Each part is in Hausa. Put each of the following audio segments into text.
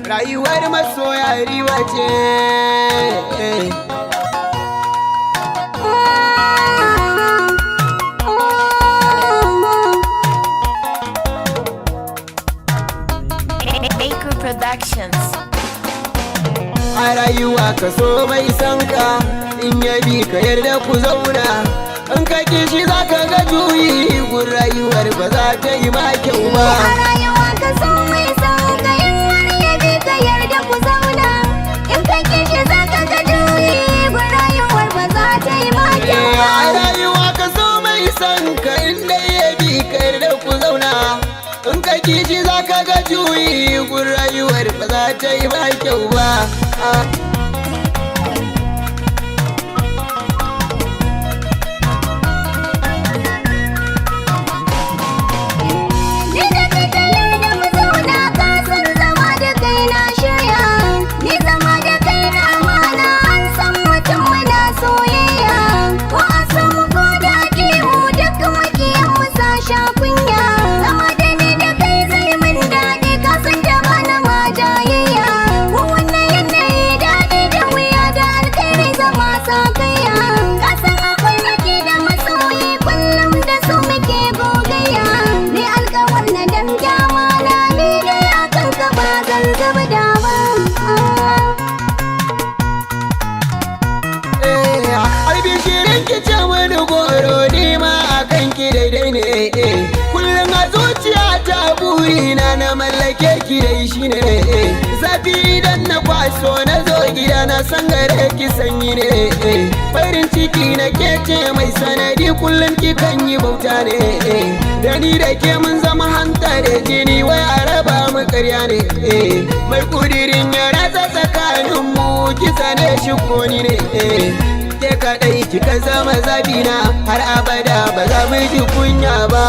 rayuwar massoya ribace. Productions. A rayuwa ka so mai sanka, in ya bi ka yarda ku zauna, in ka kishi za ka ga juyi, gun rayuwar ba za ta yi ma kyau ba. A rayuwa ka so mai sanka, in har ya bi ka yarda ku zauna, in ka kishi za ka ga juyi, gun rayuwar ba za ta yi ma kyau ba. A rayuwa ka so mai sanka, in dai ya bi ka yarda ku zauna, in ka kishi za ka ga juyi, gun rayuwar ba za ta yi ma kyau ba. Kullum a zuciya ta burina na mallake ki dai shine. Zafi idan na kwaso na zo gida na san gare ki sanyi ne. Farin ciki na ke ce mai sanadi kullum ki kan yi bauta ne. Da ni da ke mun zama hanta da jini wai a raba mu karya ne. Mai kudirin ya ratsa tsakanin mu kisa ne shi koni ne. Ke kaɗai kika zama zabina har abada ba za mu ji kunya ba.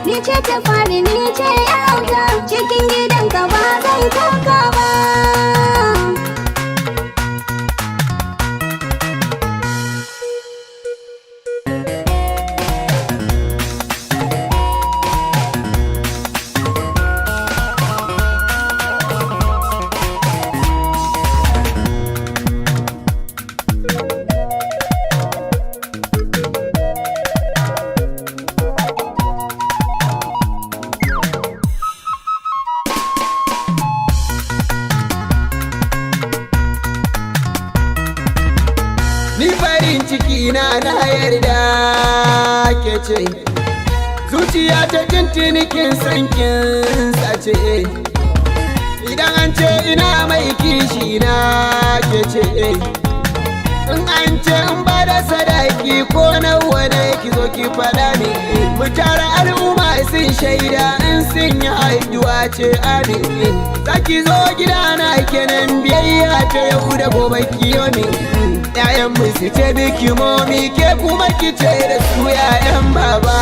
Ni ce ta fari ni ce yarauta, cikin gidanka ba zan koka ba. Ni farin ciki na yarda ke ce, zuciya ta tuntuni kin san kin sace. Idan an ce ina mai kishi na ke ce, in an ce in ba da sadaki ko nawa ne ki zo ki faɗa ni. Mu tara al'umma sun shaida in sun yi haihuwa ce amin. Zaki zo gidana kenan biyayya ta yau da gobe kiyomi. Yayan mu su ce biki momi ke kuma ki ce da su yayan baba.